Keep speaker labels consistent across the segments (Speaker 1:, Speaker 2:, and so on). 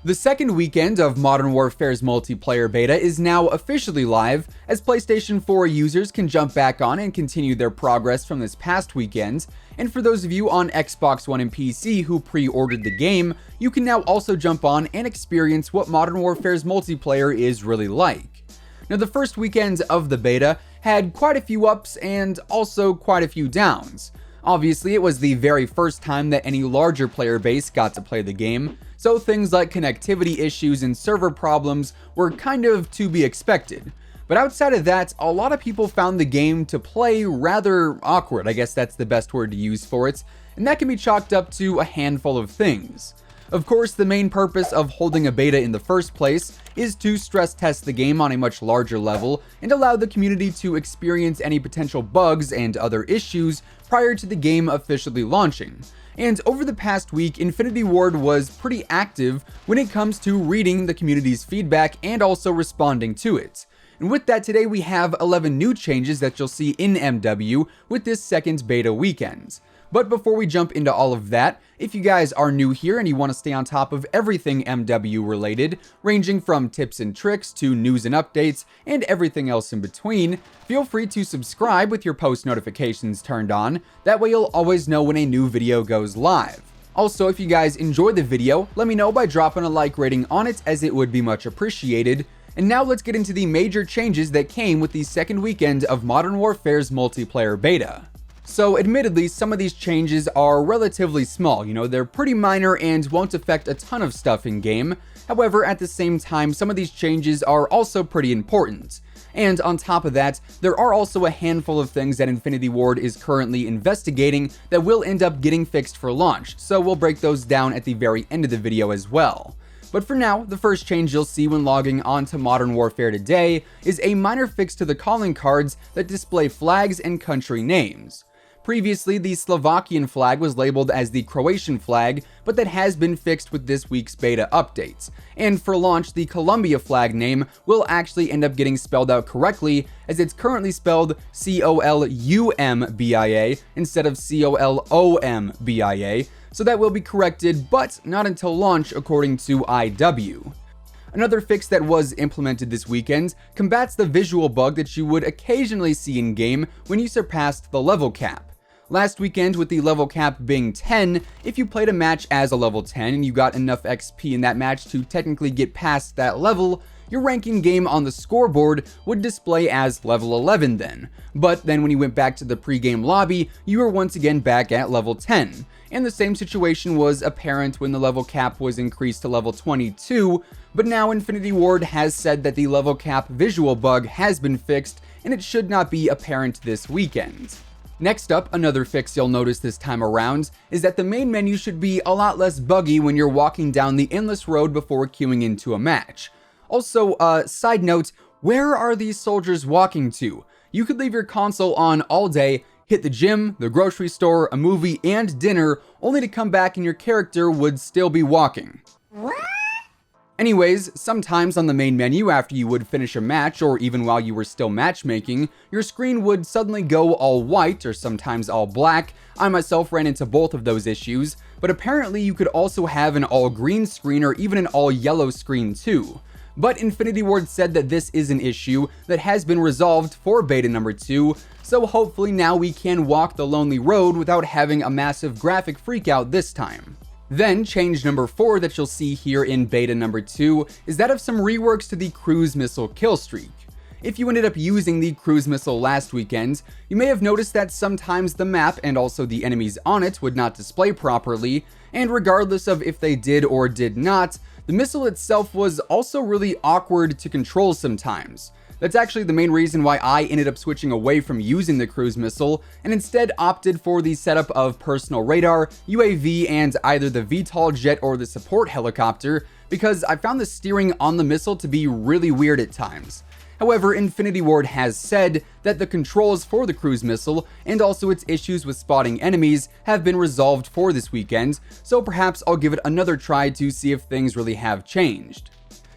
Speaker 1: The second weekend of Modern Warfare's multiplayer beta is now officially live, as PlayStation 4 users can jump back on and continue their progress from this past weekend. And for those of you on Xbox One and PC who pre-ordered the game, you can now also jump on and experience what Modern Warfare's multiplayer is really like. Now, the first weekend of the beta had quite a few ups and also quite a few downs. Obviously, it was the very first time that any larger player base got to play the game, so things like connectivity issues and server problems were kind of to be expected. But outside of that, a lot of people found the game to play rather awkward, I guess that's the best word to use for it, and that can be chalked up to a handful of things. Of course, the main purpose of holding a beta in the first place is to stress test the game on a much larger level and allow the community to experience any potential bugs and other issues prior to the game officially launching. And over the past week, Infinity Ward was pretty active when it comes to reading the community's feedback and also responding to it. And with that, today we have 11 new changes that you'll see in MW with this second beta weekend. But before we jump into all of that, if you guys are new here and you want to stay on top of everything MW related, ranging from tips and tricks to news and updates and everything else in between, feel free to subscribe with your post notifications turned on. That way you'll always know when a new video goes live. Also, if you guys enjoy the video, let me know by dropping a like rating on it, as it would be much appreciated. And now let's get into the major changes that came with the second weekend of Modern Warfare's multiplayer beta. So admittedly, some of these changes are relatively small, they're pretty minor and won't affect a ton of stuff in game. However, at the same time, some of these changes are also pretty important. And on top of that, there are also a handful of things that Infinity Ward is currently investigating that will end up getting fixed for launch, so we'll break those down at the very end of the video as well. But for now, the first change you'll see when logging on to Modern Warfare today is a minor fix to the calling cards that display flags and country names. Previously, the Slovakian flag was labeled as the Croatian flag, but that has been fixed with this week's beta updates. And for launch, the Colombia flag name will actually end up getting spelled out correctly, as it's currently spelled Columbia instead of Colombia, so that will be corrected, but not until launch according to IW. Another fix that was implemented this weekend combats the visual bug that you would occasionally see in-game when you surpassed the level cap. Last weekend, with the level cap being 10, if you played a match as a level 10 and you got enough XP in that match to technically get past that level, your ranking game on the scoreboard would display as level 11 then. But then when you went back to the pre-game lobby, you were once again back at level 10. And the same situation was apparent when the level cap was increased to level 22, but now Infinity Ward has said that the level cap visual bug has been fixed and it should not be apparent this weekend. Next up, another fix you'll notice this time around is that the main menu should be a lot less buggy when you're walking down the endless road before queuing into a match. Also, side note, where are these soldiers walking to? You could leave your console on all day, hit the gym, the grocery store, a movie, and dinner, only to come back and your character would still be walking. What? Anyways, sometimes on the main menu after you would finish a match, or even while you were still matchmaking, your screen would suddenly go all white or sometimes all black. I myself ran into both of those issues, but apparently you could also have an all green screen or even an all yellow screen too. But Infinity Ward said that this is an issue that has been resolved for beta number 2, so hopefully now we can walk the lonely road without having a massive graphic freakout this time. Then, change number 4 that you'll see here in beta number 2 is that of some reworks to the cruise missile kill streak. If you ended up using the cruise missile last weekend, you may have noticed that sometimes the map and also the enemies on it would not display properly, and regardless of if they did or did not, the missile itself was also really awkward to control sometimes. That's actually the main reason why I ended up switching away from using the cruise missile and instead opted for the setup of personal radar, UAV, and either the VTOL jet or the support helicopter, because I found the steering on the missile to be really weird at times. However, Infinity Ward has said that the controls for the cruise missile and also its issues with spotting enemies have been resolved for this weekend, so perhaps I'll give it another try to see if things really have changed.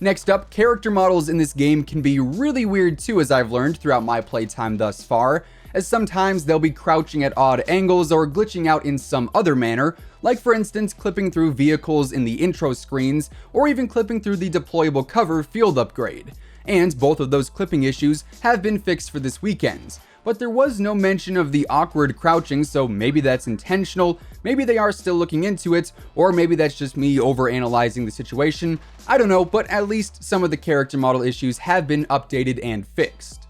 Speaker 1: Next up, character models in this game can be really weird too, as I've learned throughout my playtime thus far, as sometimes they'll be crouching at odd angles or glitching out in some other manner, like for instance clipping through vehicles in the intro screens, or even clipping through the deployable cover field upgrade. And both of those clipping issues have been fixed for this weekend. But there was no mention of the awkward crouching, so maybe that's intentional, maybe they are still looking into it, or maybe that's just me overanalyzing the situation. I don't know, but at least some of the character model issues have been updated and fixed.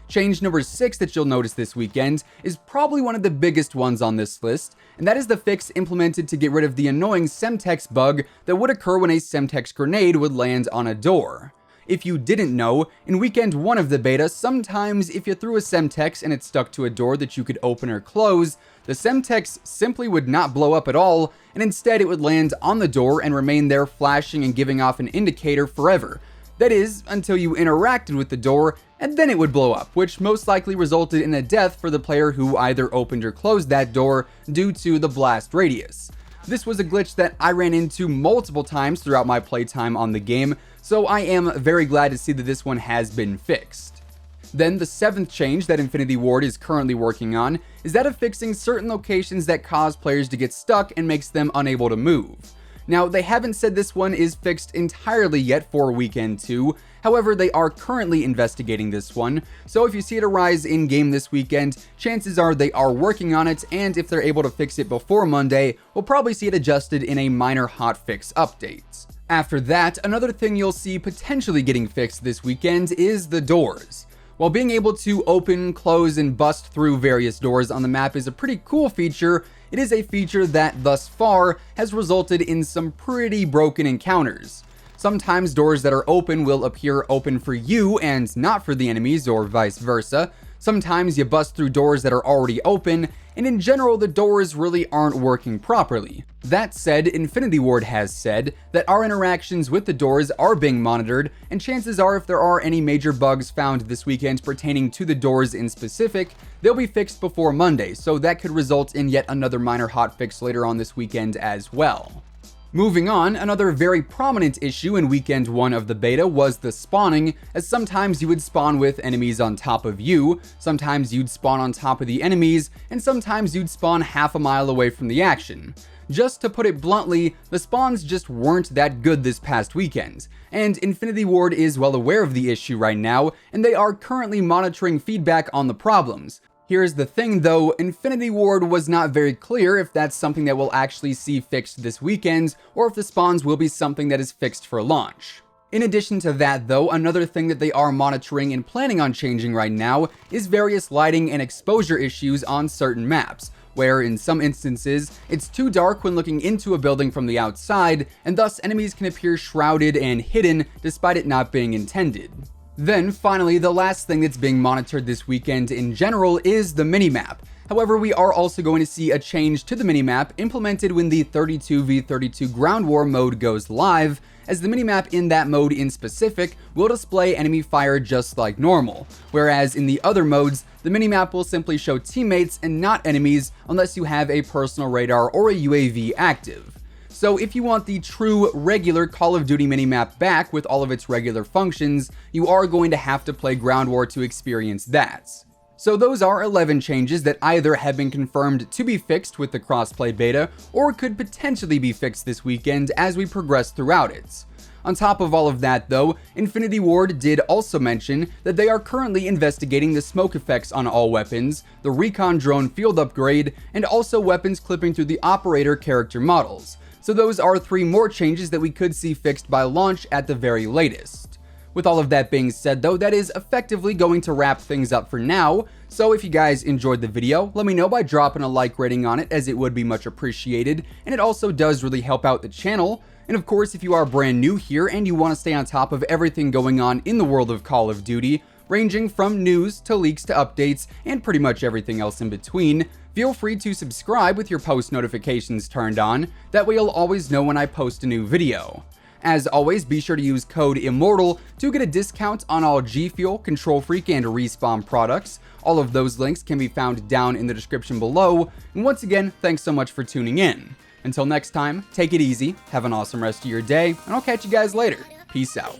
Speaker 1: Change number 6 that you'll notice this weekend is probably one of the biggest ones on this list, and that is the fix implemented to get rid of the annoying Semtex bug that would occur when a Semtex grenade would land on a door. If you didn't know, in weekend 1 of the beta, sometimes if you threw a Semtex and it stuck to a door that you could open or close, the Semtex simply would not blow up at all, and instead it would land on the door and remain there flashing and giving off an indicator forever. That is, until you interacted with the door, and then it would blow up, which most likely resulted in a death for the player who either opened or closed that door due to the blast radius. This was a glitch that I ran into multiple times throughout my playtime on the game, so I am very glad to see that this one has been fixed. Then the 7th change that Infinity Ward is currently working on is that of fixing certain locations that cause players to get stuck and makes them unable to move. Now, they haven't said this one is fixed entirely yet for weekend 2, however they are currently investigating this one, so if you see it arise in game this weekend, chances are they are working on it, and if they're able to fix it before Monday, we'll probably see it adjusted in a minor hotfix update. After that, another thing you'll see potentially getting fixed this weekend is the doors. While being able to open, close, and bust through various doors on the map is a pretty cool feature, it is a feature that thus far has resulted in some pretty broken encounters. Sometimes doors that are open will appear open for you and not for the enemies, or vice versa. Sometimes you bust through doors that are already open, and in general the doors really aren't working properly. That said, Infinity Ward has said that our interactions with the doors are being monitored, and chances are if there are any major bugs found this weekend pertaining to the doors in specific, they'll be fixed before Monday, so that could result in yet another minor hotfix later on this weekend as well. Moving on, another very prominent issue in weekend 1 of the beta was the spawning, as sometimes you would spawn with enemies on top of you, sometimes you'd spawn on top of the enemies, and sometimes you'd spawn half a mile away from the action. Just to put it bluntly, the spawns just weren't that good this past weekend, and Infinity Ward is well aware of the issue right now, and they are currently monitoring feedback on the problems. Here's the thing though, Infinity Ward was not very clear if that's something that we'll actually see fixed this weekend, or if the spawns will be something that is fixed for launch. In addition to that though, another thing that they are monitoring and planning on changing right now is various lighting and exposure issues on certain maps, where in some instances, it's too dark when looking into a building from the outside, and thus enemies can appear shrouded and hidden despite it not being intended. Then finally, the last thing that's being monitored this weekend in general is the minimap. However, we are also going to see a change to the minimap implemented when the 32v32 ground war mode goes live, as the minimap in that mode in specific will display enemy fire just like normal, whereas in the other modes, the minimap will simply show teammates and not enemies unless you have a personal radar or a UAV active. So if you want the true regular Call of Duty minimap back with all of its regular functions, you are going to have to play Ground War to experience that. So those are 11 changes that either have been confirmed to be fixed with the Crossplay Beta, or could potentially be fixed this weekend as we progress throughout it. On top of all of that though, Infinity Ward did also mention that they are currently investigating the smoke effects on all weapons, the recon drone field upgrade, and also weapons clipping through the operator character models. So those are 3 more changes that we could see fixed by launch at the very latest. With all of that being said though, that is effectively going to wrap things up for now. So if you guys enjoyed the video, let me know by dropping a like rating on it, as it would be much appreciated, and it also does really help out the channel. And of course, if you are brand new here and you want to stay on top of everything going on in the world of Call of Duty, ranging from news to leaks to updates and pretty much everything else in between, feel free to subscribe with your post notifications turned on, that way you'll always know when I post a new video. As always, be sure to use code IMMORTAL to get a discount on all G Fuel, Control Freak, and Respawn products. All of those links can be found down in the description below, and once again, thanks so much for tuning in. Until next time, take it easy, have an awesome rest of your day, and I'll catch you guys later. Peace out.